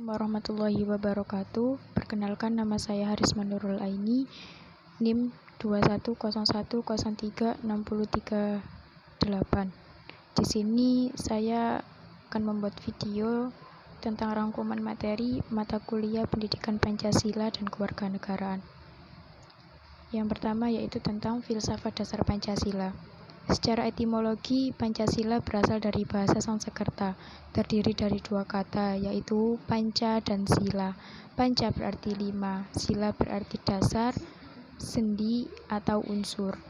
warahmatullahi wabarakatuh. Perkenalkan, nama saya Harisma Nurul Aini, NIM 2101036338. Di sini saya akan membuat video tentang rangkuman materi mata kuliah Pendidikan Pancasila dan Kewarganegaraan. Yang pertama yaitu tentang filsafat dasar Pancasila. Secara etimologi, Pancasila berasal dari bahasa Sanskerta, terdiri dari dua kata, yaitu panca dan sila. Panca berarti 5, sila berarti dasar, sendi, atau unsur.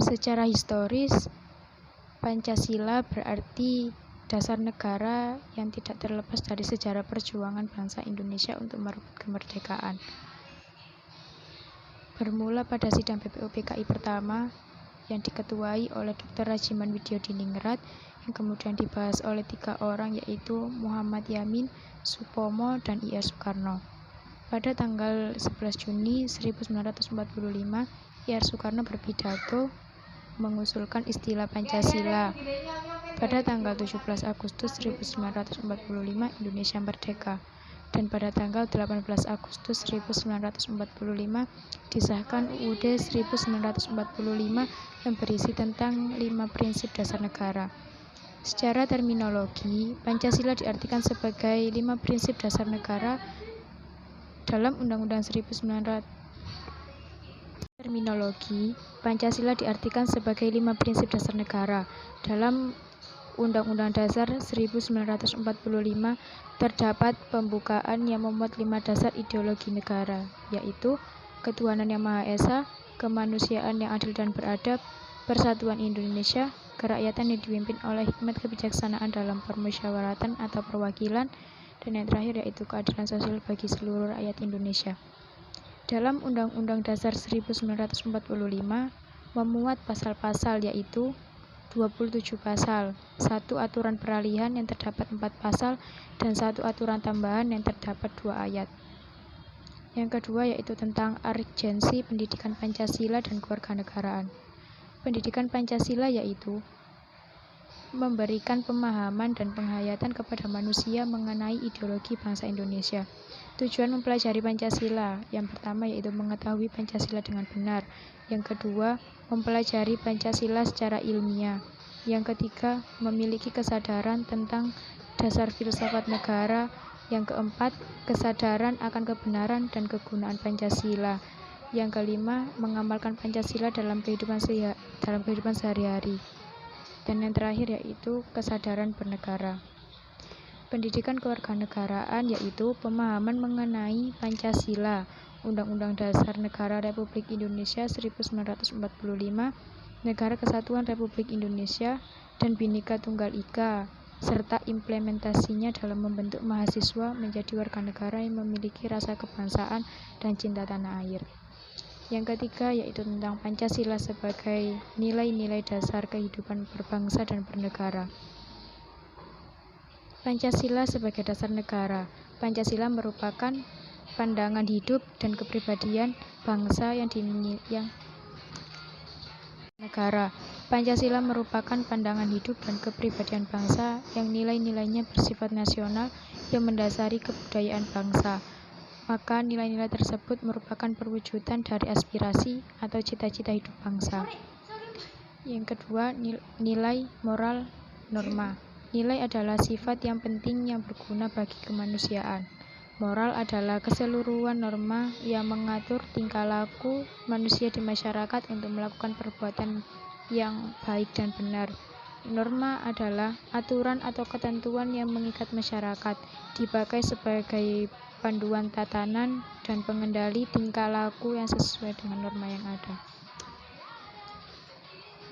Secara historis, Pancasila berarti dasar negara yang tidak terlepas dari sejarah perjuangan bangsa Indonesia untuk merebut kemerdekaan. Bermula pada sidang BPUPKI pertama yang diketuai oleh Dr. Rajiman Widyodiningrat yang kemudian dibahas oleh 3 orang, yaitu Muhammad Yamin, Supomo, dan I.R. Soekarno. Pada tanggal 11 Juni 1945, I.R. Soekarno berpidato mengusulkan istilah Pancasila. Pada tanggal 17 Agustus 1945, Indonesia merdeka. Dan pada tanggal 18 Agustus 1945 disahkan UUD 1945 yang berisi tentang 5 prinsip dasar negara. Secara terminologi, Pancasila diartikan sebagai 5 prinsip dasar negara dalam Undang-Undang 1945. Terminologi, Pancasila diartikan sebagai 5 prinsip dasar negara dalam Undang-Undang Dasar 1945 terdapat pembukaan yang memuat 5 dasar ideologi negara, yaitu ketuhanan yang Maha Esa, kemanusiaan yang adil dan beradab, persatuan Indonesia, kerakyatan yang dipimpin oleh hikmat kebijaksanaan dalam permusyawaratan atau perwakilan, dan yang terakhir yaitu keadilan sosial bagi seluruh rakyat Indonesia. Dalam Undang-Undang Dasar 1945 memuat pasal-pasal yaitu 27 pasal, 1 aturan peralihan yang terdapat 4 pasal, dan 1 aturan tambahan yang terdapat 2 ayat. Yang kedua yaitu tentang urgensi pendidikan Pancasila dan kewarganegaraan. Pendidikan Pancasila yaitu memberikan pemahaman dan penghayatan kepada manusia mengenai ideologi bangsa Indonesia. Tujuan mempelajari Pancasila, yang pertama yaitu mengetahui Pancasila dengan benar. Yang kedua, mempelajari Pancasila secara ilmiah. Yang ketiga, memiliki kesadaran tentang dasar filsafat negara. Yang keempat, kesadaran akan kebenaran dan kegunaan Pancasila. Yang kelima, mengamalkan Pancasila dalam kehidupan sehari-hari. Dan yang terakhir yaitu kesadaran bernegara. Pendidikan kewarganegaraan yaitu pemahaman mengenai Pancasila, Undang-Undang Dasar Negara Republik Indonesia 1945, Negara Kesatuan Republik Indonesia, dan Bhinneka Tunggal Ika, serta implementasinya dalam membentuk mahasiswa menjadi warga negara yang memiliki rasa kebangsaan dan cinta tanah air. Yang ketiga yaitu tentang Pancasila sebagai nilai-nilai dasar kehidupan berbangsa dan bernegara. Pancasila sebagai dasar negara. Pancasila merupakan pandangan hidup dan kepribadian bangsa yang negara. Pancasila merupakan pandangan hidup dan kepribadian bangsa yang nilai-nilainya bersifat nasional yang mendasari kebudayaan bangsa. Maka nilai-nilai tersebut merupakan perwujudan dari aspirasi atau cita-cita hidup bangsa. Yang kedua, nilai moral norma. Nilai adalah sifat yang penting yang berguna bagi kemanusiaan. Moral adalah keseluruhan norma yang mengatur tingkah laku manusia di masyarakat untuk melakukan perbuatan yang baik dan benar. Norma adalah aturan atau ketentuan yang mengikat masyarakat, dipakai sebagai panduan tatanan dan pengendali tingkah laku yang sesuai dengan norma yang ada.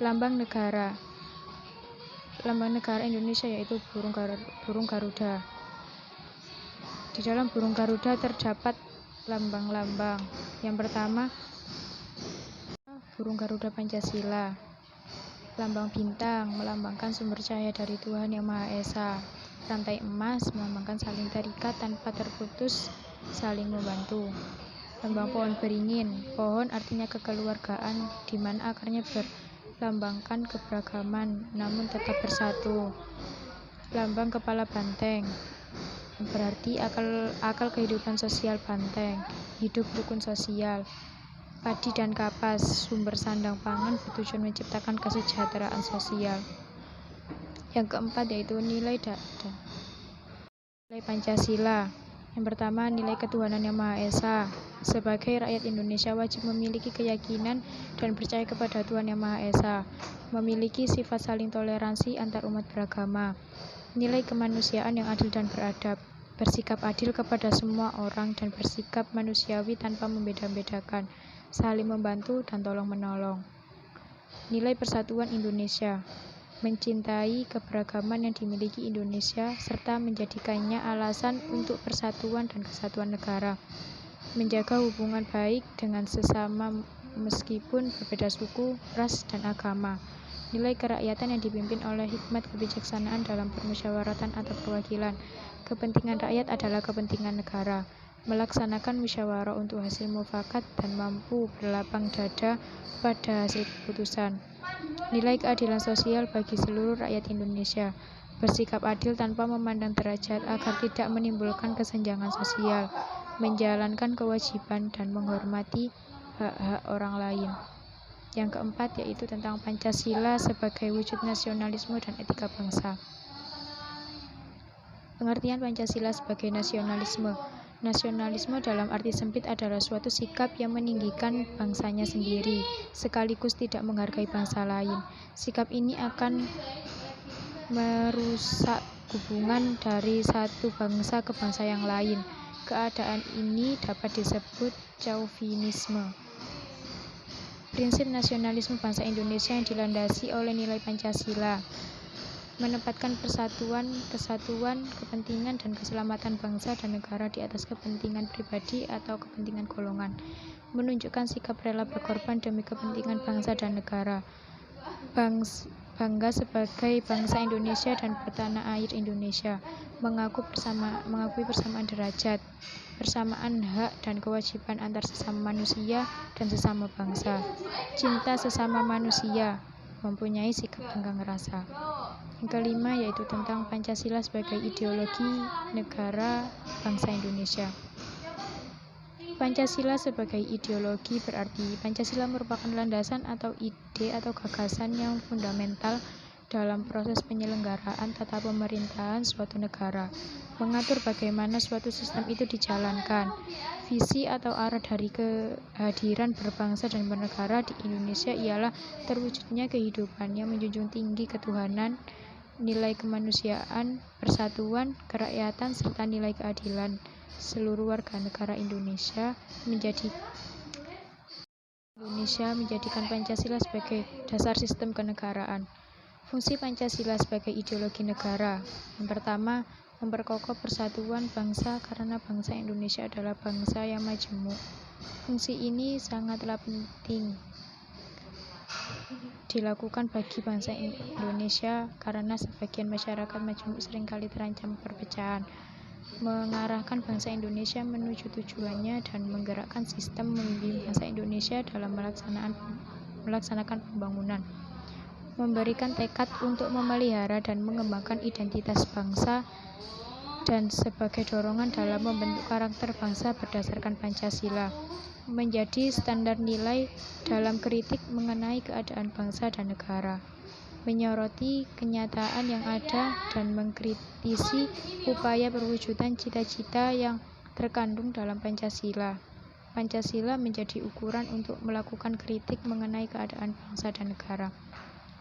Lambang negara. Lambang negara Indonesia yaitu burung Garuda. Di dalam burung Garuda terdapat lambang-lambang. Yang pertama, burung Garuda Pancasila. Lambang bintang melambangkan sumber cahaya dari Tuhan Yang Maha Esa. Rantai emas melambangkan saling terikat tanpa terputus, saling membantu. Lambang pohon beringin. Pohon artinya kekeluargaan, di mana akarnya berlambangkan keberagaman namun tetap bersatu. Lambang kepala banteng. berarti akal kehidupan sosial banteng, hidup rukun sosial. Padi dan kapas, sumber sandang pangan bertujuan menciptakan kesejahteraan sosial. Yang keempat yaitu nilai Pancasila. Yang pertama, nilai ketuhanan yang Maha Esa. Sebagai rakyat Indonesia wajib memiliki keyakinan dan percaya kepada Tuhan yang Maha Esa, memiliki sifat saling toleransi antar umat beragama, nilai kemanusiaan yang adil dan beradab, bersikap adil kepada semua orang dan bersikap manusiawi tanpa membeda-bedakan, saling membantu dan tolong-menolong. Nilai persatuan Indonesia, mencintai keberagaman yang dimiliki Indonesia serta menjadikannya alasan untuk persatuan dan kesatuan negara, menjaga hubungan baik dengan sesama meskipun berbeda suku, ras, dan agama. Nilai kerakyatan yang dipimpin oleh hikmat kebijaksanaan dalam permusyawaratan atau perwakilan. Kepentingan rakyat adalah kepentingan negara. Melaksanakan musyawarah untuk hasil mufakat dan mampu berlapang dada pada hasil keputusan. Nilai keadilan sosial bagi seluruh rakyat Indonesia. Bersikap adil tanpa memandang derajat agar tidak menimbulkan kesenjangan sosial, menjalankan kewajiban dan menghormati hak-hak orang lain. Yang keempat yaitu tentang Pancasila sebagai wujud nasionalisme dan etika bangsa. Pengertian Pancasila sebagai nasionalisme. Nasionalisme dalam arti sempit adalah suatu sikap yang meninggikan bangsanya sendiri, sekaligus tidak menghargai bangsa lain. Sikap ini akan merusak hubungan dari satu bangsa ke bangsa yang lain. Keadaan ini dapat disebut chauvinisme. Prinsip nasionalisme bangsa Indonesia yang dilandasi oleh nilai Pancasila, menempatkan persatuan, kepentingan dan keselamatan bangsa dan negara di atas kepentingan pribadi atau kepentingan golongan, menunjukkan sikap rela berkorban demi kepentingan bangsa dan negara, bangga sebagai bangsa Indonesia dan bertanah air Indonesia, mengakui persamaan derajat, persamaan hak dan kewajiban antar sesama manusia dan sesama bangsa, cinta sesama manusia, mempunyai sikap tenggang rasa. Yang kelima yaitu tentang Pancasila sebagai ideologi negara bangsa Indonesia. Pancasila sebagai ideologi berarti Pancasila merupakan landasan atau ide atau gagasan yang fundamental dalam proses penyelenggaraan tata pemerintahan suatu negara, mengatur bagaimana suatu sistem itu dijalankan. Visi atau arah dari kehadiran berbangsa dan bernegara di Indonesia ialah terwujudnya kehidupan yang menjunjung tinggi ketuhanan, nilai kemanusiaan, persatuan, kerakyatan, serta nilai keadilan seluruh warga negara Indonesia, menjadikan Pancasila sebagai dasar sistem kenegaraan. Fungsi Pancasila sebagai ideologi negara. Yang pertama, memperkokoh persatuan bangsa karena bangsa Indonesia adalah bangsa yang majemuk. Fungsi ini sangatlah penting dilakukan bagi bangsa Indonesia karena sebagian masyarakat majemuk seringkali terancam perpecahan. Mengarahkan bangsa Indonesia menuju tujuannya dan menggerakkan sistem membimbing bangsa Indonesia dalam melaksanakan pembangunan. Memberikan tekad untuk memelihara dan mengembangkan identitas bangsa dan sebagai dorongan dalam membentuk karakter bangsa berdasarkan Pancasila. Menjadi standar nilai dalam kritik mengenai keadaan bangsa dan negara. Menyoroti kenyataan yang ada dan mengkritisi upaya perwujudan cita-cita yang terkandung dalam Pancasila. Pancasila menjadi ukuran untuk melakukan kritik mengenai keadaan bangsa dan negara.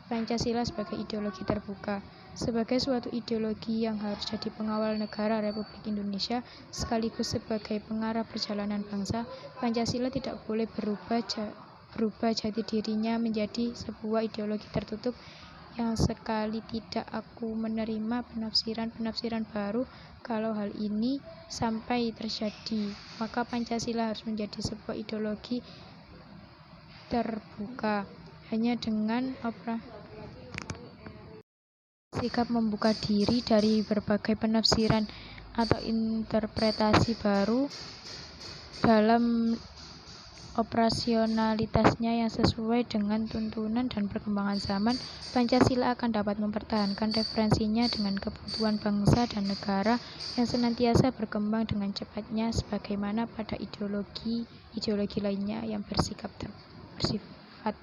Pancasila sebagai ideologi terbuka. Sebagai suatu ideologi yang harus jadi pengawal negara Republik Indonesia sekaligus sebagai pengarah perjalanan bangsa, Pancasila tidak boleh berubah jati dirinya menjadi sebuah ideologi tertutup yang sekali tidak aku menerima penafsiran baru. Kalau hal ini sampai terjadi, maka Pancasila harus menjadi sebuah ideologi terbuka, hanya dengan sikap membuka diri dari berbagai penafsiran atau interpretasi baru dalam operasionalitasnya yang sesuai dengan tuntunan dan perkembangan zaman, Pancasila akan dapat mempertahankan referensinya dengan kebutuhan bangsa dan negara yang senantiasa berkembang dengan cepatnya sebagaimana pada ideologi lainnya yang bersifat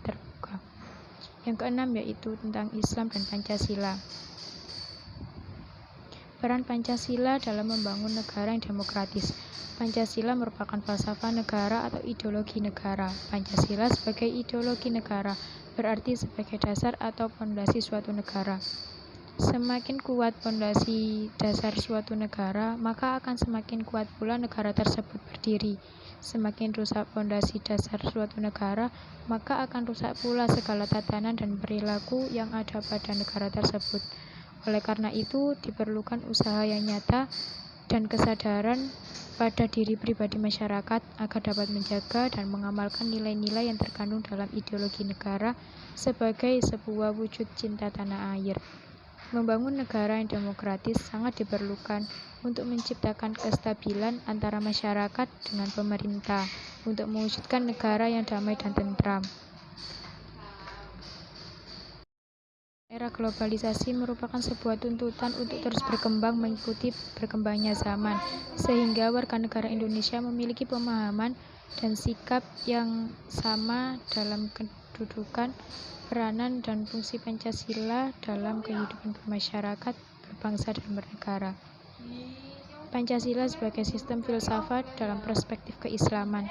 terbuka. Yang keenam yaitu tentang Islam dan Pancasila. Peran Pancasila dalam membangun negara yang demokratis. Pancasila merupakan falsafah negara atau ideologi negara. Pancasila sebagai ideologi negara berarti sebagai dasar atau fondasi suatu negara. Semakin kuat fondasi dasar suatu negara, maka akan semakin kuat pula negara tersebut berdiri. Semakin rusak fondasi dasar suatu negara, maka akan rusak pula segala tatanan dan perilaku yang ada pada negara tersebut. Oleh karena itu, diperlukan usaha yang nyata dan kesadaran pada diri pribadi masyarakat agar dapat menjaga dan mengamalkan nilai-nilai yang terkandung dalam ideologi negara sebagai sebuah wujud cinta tanah air. Membangun negara yang demokratis sangat diperlukan untuk menciptakan kestabilan antara masyarakat dengan pemerintah untuk mewujudkan negara yang damai dan tentram. Era globalisasi merupakan sebuah tuntutan untuk terus berkembang mengikuti berkembangnya zaman, sehingga warga negara Indonesia memiliki pemahaman dan sikap yang sama dalam kedudukan, peranan, dan fungsi Pancasila dalam kehidupan bermasyarakat, berbangsa, dan bernegara. Pancasila sebagai sistem filsafat dalam perspektif keislaman.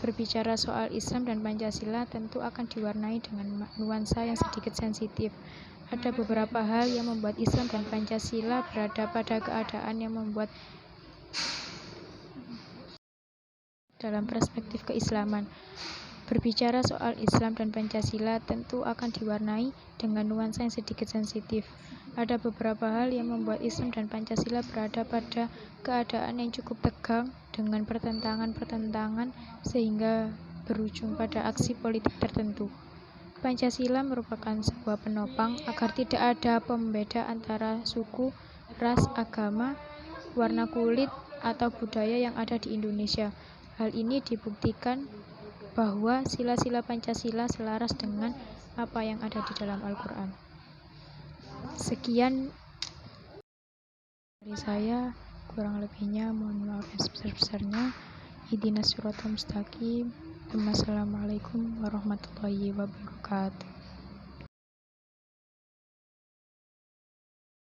Berbicara soal Islam dan Pancasila tentu akan diwarnai dengan nuansa yang sedikit sensitif. Ada beberapa hal yang membuat Islam dan Pancasila berada pada keadaan yang membuat dalam perspektif keislaman. Berbicara soal Islam dan Pancasila tentu akan diwarnai dengan nuansa yang sedikit sensitif. Ada beberapa hal yang membuat Islam dan Pancasila berada pada keadaan yang cukup tegang dengan pertentangan sehingga berujung pada aksi politik tertentu. Pancasila merupakan sebuah penopang agar tidak ada pembeda antara suku, ras, agama, warna kulit, atau budaya yang ada di Indonesia. Hal ini dibuktikan bahwa sila-sila Pancasila selaras dengan apa yang ada di dalam Al-Quran. Sekian dari saya, kurang lebihnya mohon maaf yang sebesar-besarnya. Ihdinas siratal mustaqim. Wassalamualaikum warahmatullahi wabarakatuh.